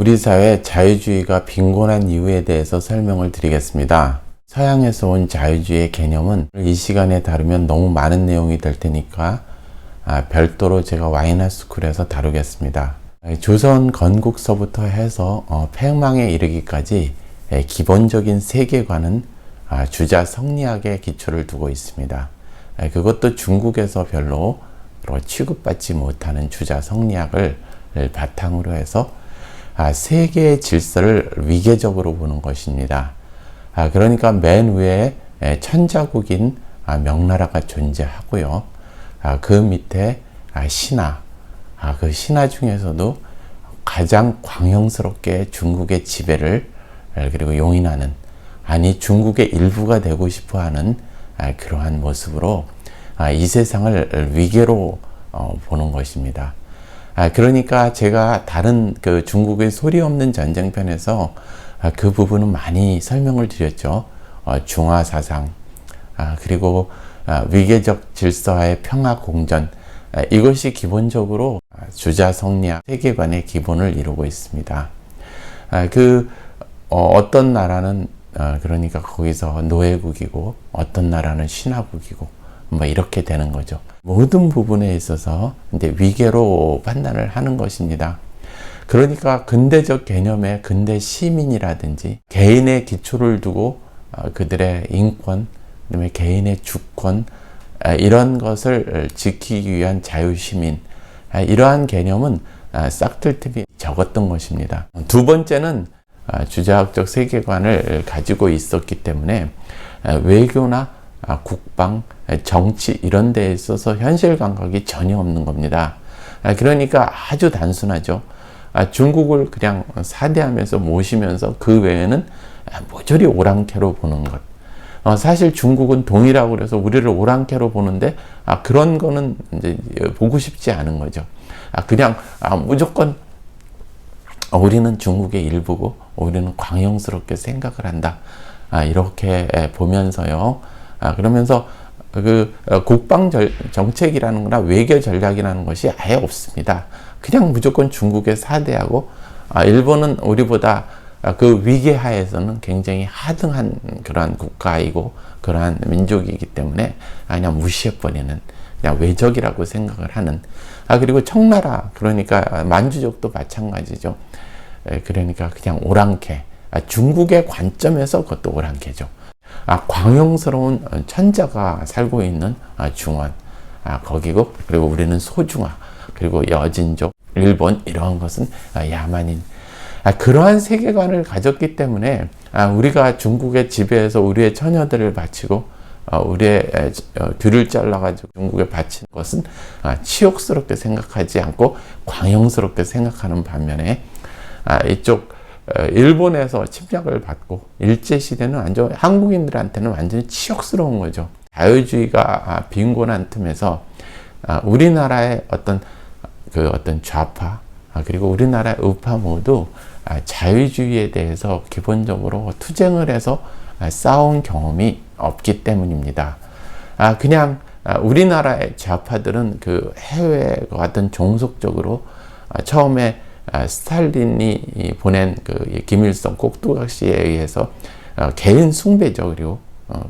우리 사회 자유주의가 빈곤한 이유에 대해서 설명을 드리겠습니다. 서양에서 온 자유주의의 개념은 이 시간에 다루면 너무 많은 내용이 될 테니까 별도로 제가 와이너스쿨에서 다루겠습니다. 조선 건국서부터 해서 폐망에 이르기까지 기본적인 세계관은 주자 성리학에 기초를 두고 있습니다. 그것도 중국에서 별로 취급받지 못하는 주자 성리학을 바탕으로 해서 세계의 질서를 위계적으로 보는 것입니다. 그러니까 맨 위에 천자국인 명나라가 존재하고요. 그 밑에 신하, 그 신하 중에서도 가장 광영스럽게 중국의 지배를 그리고 용인하는, 아니 중국의 일부가 되고 싶어하는 그러한 모습으로 이 세상을 위계로 보는 것입니다. 그러니까 제가 다른 그 중국의 소리 없는 전쟁편에서 그 부분은 많이 설명을 드렸죠. 중화사상, 그리고 위계적 질서와의 평화 공전, 이것이 기본적으로 주자 성리학 세계관의 기본을 이루고 있습니다. 어떤 나라는 그러니까 거기서 노예국이고 어떤 나라는 신하국이고 뭐 이렇게 되는 거죠. 모든 부분에 있어서 이제 위계로 판단을 하는 것입니다. 그러니까 근대적 개념의 근대 시민이라든지 개인의 기초를 두고 그들의 인권, 그다음에 개인의 주권, 이런 것을 지키기 위한 자유시민, 이러한 개념은 싹틀 틈이 적었던 것입니다. 두 번째는 주자학적 세계관을 가지고 있었기 때문에 외교나 국방, 정치 이런 데에 있어서 현실 감각이 전혀 없는 겁니다. 그러니까 아주 단순하죠. 중국을 그냥 사대하면서 모시면서 그 외에는 모조리 오랑캐로 보는 것. 사실 중국은 동이라고 그래서 우리를 오랑캐로 보는데 그런 거는 이제 보고 싶지 않은 거죠. 그냥 무조건 우리는 중국의 일부고 우리는 광영스럽게 생각을 한다. 이렇게 보면서요. 그러면서 그 국방 정책이라는 거나 외교 전략이라는 것이 아예 없습니다. 그냥 무조건 중국에 사대하고 일본은 우리보다 그 위계 하에서는 굉장히 하등한 그러한 국가이고 그러한 민족이기 때문에 그냥 무시해버리는, 그냥 외적이라고 생각을 하는. 그리고 청나라, 그러니까 만주족도 마찬가지죠. 그러니까 그냥 오랑캐, 중국의 관점에서 그것도 오랑캐죠. 광영스러운 천자가 살고 있는 중원, 거기고, 그리고 우리는 소중화, 그리고 여진족, 일본, 이런 것은 야만인. 그러한 세계관을 가졌기 때문에 우리가 중국의 지배에서 우리의 처녀들을 바치고 우리의 뒤를 잘라가지고 중국에 바친 것은 치욕스럽게 생각하지 않고 광영스럽게 생각하는 반면에 이쪽 일본에서 침략을 받고 일제시대는 완전 한국인들한테는 완전히 치욕스러운 거죠. 자유주의가 빈곤한 틈에서 우리나라의 어떤 좌파, 그리고 우리나라의 우파 모두 자유주의에 대해서 기본적으로 투쟁을 해서 싸운 경험이 없기 때문입니다. 그냥 우리나라의 좌파들은 그 해외에 같은 종속적으로 처음에 스탈린이 보낸 그 김일성 꼭두각시에 의해서 개인 숭배죠. 그리고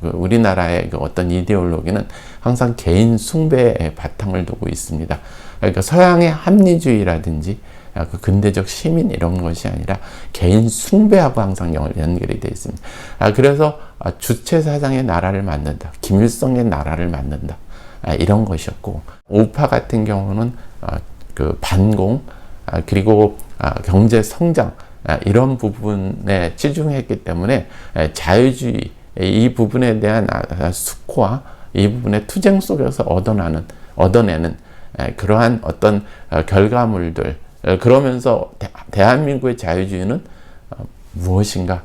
우리나라의 그 어떤 이데올로기는 항상 개인 숭배에 바탕을 두고 있습니다. 그러니까 서양의 합리주의라든지 그 근대적 시민 이런 것이 아니라 개인 숭배하고 항상 연결이 되어 있습니다. 그래서 주체사상의 나라를 만든다, 김일성의 나라를 만든다, 이런 것이었고, 우파 같은 경우는 그 반공, 그리고 경제 성장, 이런 부분에 치중했기 때문에 자유주의 이 부분에 대한 숙고와 이 부분의 투쟁 속에서 얻어내는 그러한 어떤 결과물들, 그러면서 대한민국의 자유주의는 무엇인가,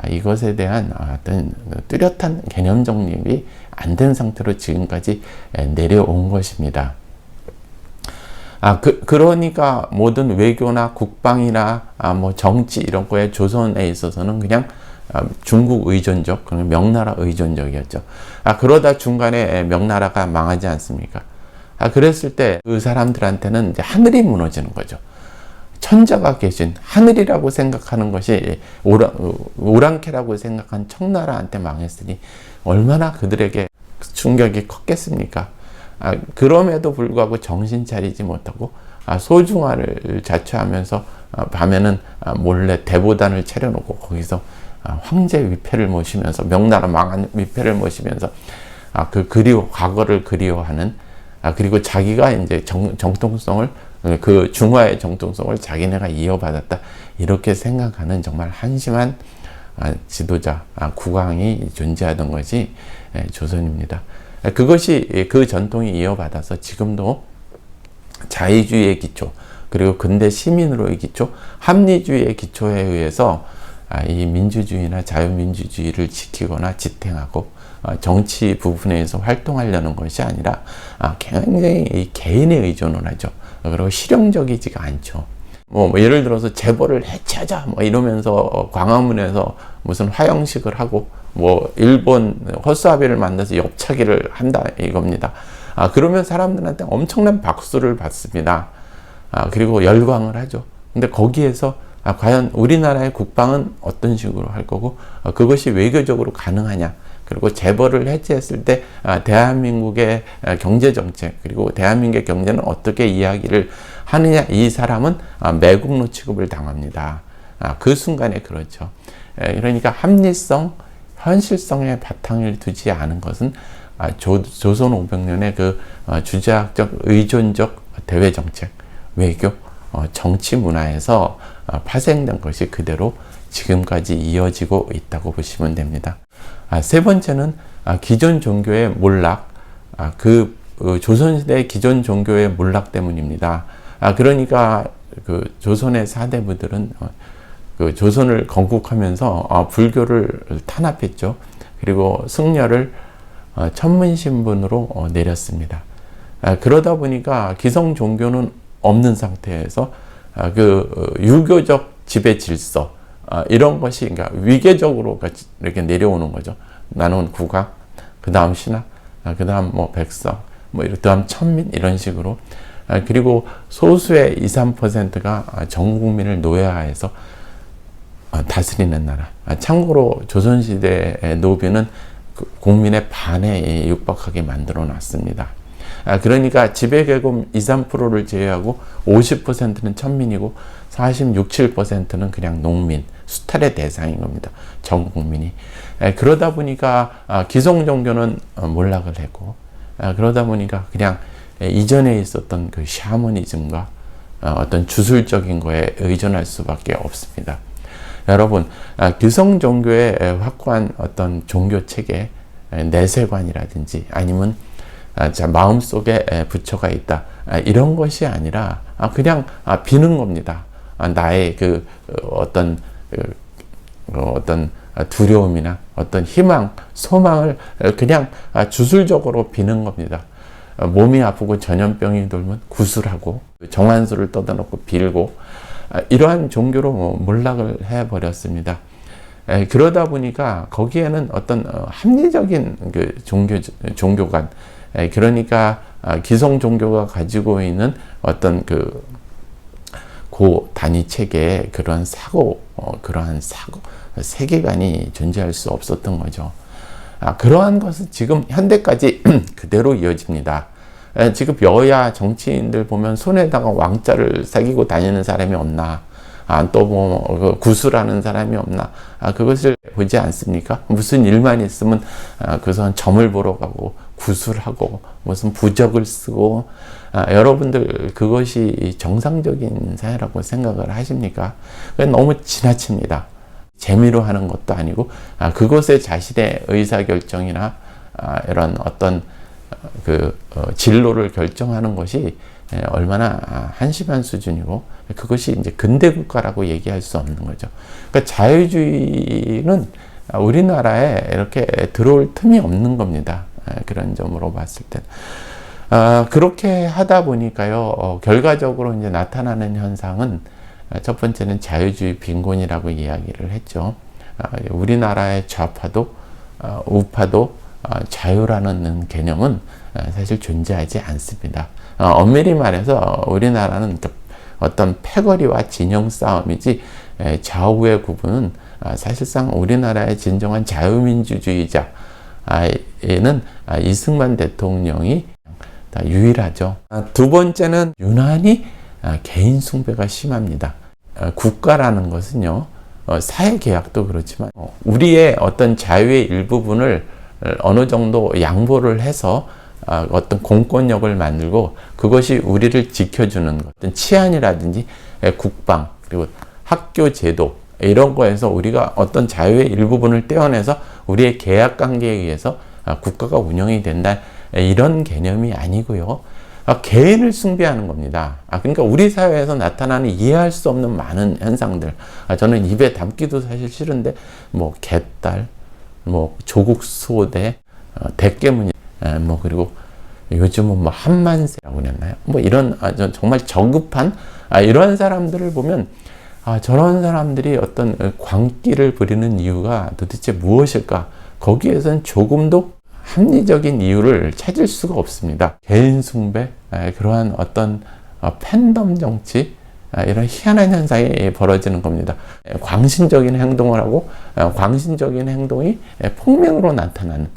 이것에 대한 어떤 뚜렷한 개념 정립이 안 된 상태로 지금까지 내려온 것입니다. 그러니까 모든 외교나 국방이나 뭐 정치 이런 거에 조선에 있어서는 그냥 중국 의존적, 그냥 명나라 의존적이었죠. 그러다 중간에 명나라가 망하지 않습니까? 그랬을 때 그 사람들한테는 이제 하늘이 무너지는 거죠. 천자가 계신 하늘이라고 생각하는 것이 오랑캐라고 생각한 청나라한테 망했으니 얼마나 그들에게 충격이 컸겠습니까? 그럼에도 불구하고 정신 차리지 못하고 소중화를 자처하면서 밤에는 몰래 대보단을 차려놓고 거기서 황제 위패를 모시면서 명나라 망한 위패를 모시면서 과거를 그리워하는 그리고 자기가 이제 정통성을 그 중화의 정통성을 자기네가 이어받았다 이렇게 생각하는 정말 한심한 지도자 국왕이 존재하던 것이 조선입니다. 그것이 그 전통이 이어받아서 지금도 자유주의의 기초 그리고 근대 시민으로의 기초 합리주의의 기초에 의해서 이 민주주의나 자유민주주의를 지키거나 지탱하고 정치 부분에서 활동하려는 것이 아니라 굉장히 개인에 의존을 하죠. 그리고 실용적이지가 않죠. 예를 들어서 재벌을 해체하자 이러면서 광화문에서 무슨 화형식을 하고 일본 허수아비를 만나서 옆차기를 한다 이겁니다. 그러면 사람들한테 엄청난 박수를 받습니다. 그리고 열광을 하죠. 근데 거기에서 과연 우리나라의 국방은 어떤 식으로 할 거고 그것이 외교적으로 가능하냐, 그리고 재벌을 해체했을 때 대한민국의 경제정책 그리고 대한민국의 경제는 어떻게 이야기를 하느냐, 이 사람은 매국노 취급을 당합니다. 그 순간에 그렇죠. 그러니까 합리성, 현실성에 바탕을 두지 않은 것은 조선 500년의 그 주제학적 의존적 대외정책, 외교, 정치 문화에서 파생된 것이 그대로 지금까지 이어지고 있다고 보시면 됩니다. 세 번째는 기존 종교의 몰락, 조선시대의 기존 종교의 몰락 때문입니다. 그러니까 그 조선의 사대부들은 그 조선을 건국하면서 불교를 탄압했죠. 그리고 승려를 천문신분으로 내렸습니다. 그러다 보니까 기성 종교는 없는 상태에서 그 유교적 지배 질서 이런 것이 그러니까 위계적으로 이렇게 내려오는 거죠. 나는 국왕, 그 다음 신하, 그 다음 백성, 그 다음 천민 이런 식으로 그리고 소수의 2, 3%가 전 국민을 노예화해서 다스리는 나라. 참고로 조선시대의 노비는 국민의 반에 육박하게 만들어 놨습니다. 그러니까 지배계급 2, 3%를 제외하고 50%는 천민이고 46, 7%는 그냥 농민, 수탈의 대상인 겁니다. 전 국민이. 그러다 보니까 기성 종교는 몰락을 했고 그러다 보니까 그냥 이전에 있었던 그 샤머니즘과 어떤 주술적인 거에 의존할 수밖에 없습니다. 여러분, 기성 종교의 확고한 어떤 종교 체계, 내세관이라든지 아니면 마음속에 부처가 있다, 이런 것이 아니라 그냥 비는 겁니다. 나의 그 어떤 두려움이나 어떤 희망, 소망을 그냥 주술적으로 비는 겁니다. 몸이 아프고 전염병이 돌면 구술하고 정환수를 떠다 놓고 빌고 이러한 종교로 몰락을 해버렸습니다. 그러다 보니까 거기에는 어떤 합리적인 그 종교관, 그러니까 기성 종교가 가지고 있는 어떤 그 고 단위 체계의 그러한 세계관이 존재할 수 없었던 거죠. 그러한 것은 지금 현대까지 그대로 이어집니다. 지금 여야 정치인들 보면 손에다가 왕자를 새기고 다니는 사람이 없나? 또 구술하는 사람이 없나? 그것을 보지 않습니까? 무슨 일만 있으면 그선 점을 보러 가고 구술하고 무슨 부적을 쓰고 여러분들 그것이 정상적인 사회라고 생각을 하십니까? 너무 지나칩니다. 재미로 하는 것도 아니고 그것에 자신의 의사결정이나 이런 어떤 진로를 결정하는 것이 얼마나 한심한 수준이고 그것이 이제 근대 국가라고 얘기할 수 없는 거죠. 그러니까 자유주의는 우리나라에 이렇게 들어올 틈이 없는 겁니다. 그런 점으로 봤을 때. 그렇게 하다 보니까요, 결과적으로 이제 나타나는 현상은 첫 번째는 자유주의 빈곤이라고 이야기를 했죠. 우리나라의 좌파도 우파도 자유라는 개념은 사실 존재하지 않습니다. 엄밀히 말해서 우리나라는 어떤 패거리와 진영 싸움이지 좌우의 구분은 사실상 우리나라의 진정한 자유민주주의자에는 이승만 대통령이 다 유일하죠. 두 번째는 유난히 개인 숭배가 심합니다. 국가라는 것은요, 사회계약도 그렇지만 우리의 어떤 자유의 일부분을 어느 정도 양보를 해서 어떤 공권력을 만들고 그것이 우리를 지켜주는 어떤 치안이라든지 국방 그리고 학교 제도 이런 거에서 우리가 어떤 자유의 일부분을 떼어내서 우리의 계약 관계에 의해서 국가가 운영이 된다, 이런 개념이 아니고요. 개인을 숭배하는 겁니다. 그러니까 우리 사회에서 나타나는 이해할 수 없는 많은 현상들, 저는 입에 담기도 사실 싫은데 뭐 개딸, 뭐 조국 수호대, 대깨문이, 뭐 그리고 요즘은 뭐 한만세라고 그랬나요? 뭐 이런 정말 저급한 이런 사람들을 보면 저런 사람들이 어떤 광기를 부리는 이유가 도대체 무엇일까? 거기에선 조금도 합리적인 이유를 찾을 수가 없습니다. 개인 숭배, 그러한 어떤 팬덤 정치, 이런 희한한 현상이 벌어지는 겁니다. 광신적인 행동을 하고 광신적인 행동이 폭맹으로 나타나는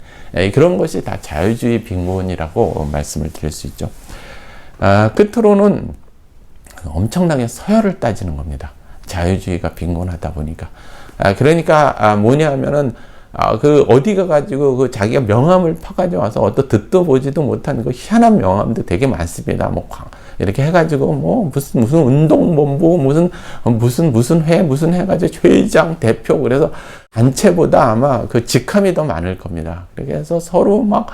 그런 것이 다 자유주의 빈곤이라고 말씀을 드릴 수 있죠. 끝으로는 엄청나게 서열을 따지는 겁니다. 자유주의가 빈곤하다 보니까. 그러니까 뭐냐 하면은 그 어디 가가지고 그 자기가 명함을 퍼가지고 와서 어떤 듣도 보지도 못한 그 희한한 명함도 되게 많습니다. 뭐 이렇게 해가지고 뭐 무슨 운동본부 무슨 회 해가지고 회장 대표, 그래서 단체보다 아마 그 직함이 더 많을 겁니다. 그래서 서로 막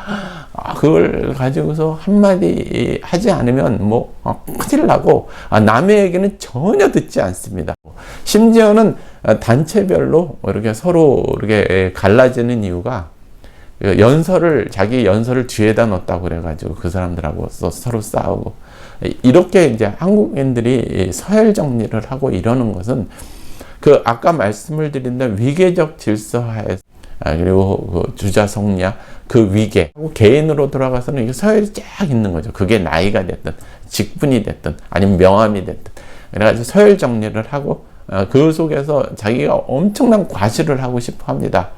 그걸 가지고서 한마디 하지 않으면 뭐 큰일 나고 남의 얘기는 전혀 듣지 않습니다. 심지어는 단체별로 이렇게 서로 이렇게 갈라지는 이유가 자기 연설을 뒤에다 넣었다고 그래가지고 그 사람들하고 서로 싸우고, 이렇게 이제 한국인들이 서열 정리를 하고 이러는 것은 그 아까 말씀을 드린 대로 위계적 질서하에 그리고 그 주자성리학 그 위계 개인으로 돌아가서는 이게 서열이 쫙 있는 거죠. 그게 나이가 됐든 직분이 됐든 아니면 명함이 됐든, 그래가지고 서열 정리를 하고 그 속에서 자기가 엄청난 과시를 하고 싶어 합니다.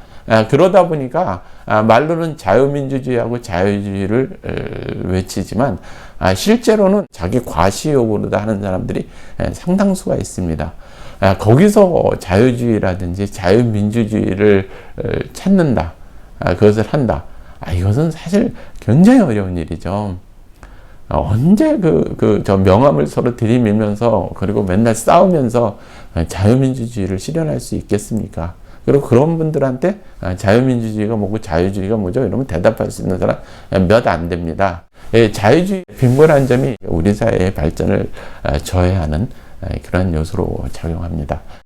그러다 보니까 말로는 자유민주주의하고 자유주의를 외치지만 실제로는 자기 과시욕으로 하는 사람들이 상당수가 있습니다. 거기서 자유주의라든지 자유민주주의를 찾는다, 그것을 한다, 이것은 사실 굉장히 어려운 일이죠. 언제 저 명함을 서로 들이밀면서 그리고 맨날 싸우면서 자유민주주의를 실현할 수 있겠습니까? 그리고 그런 분들한테 자유민주주의가 뭐고 자유주의가 뭐죠? 이러면 대답할 수 있는 사람 몇 안 됩니다. 자유주의 빈곤한 점이 우리 사회의 발전을 저해하는 그런 요소로 작용합니다.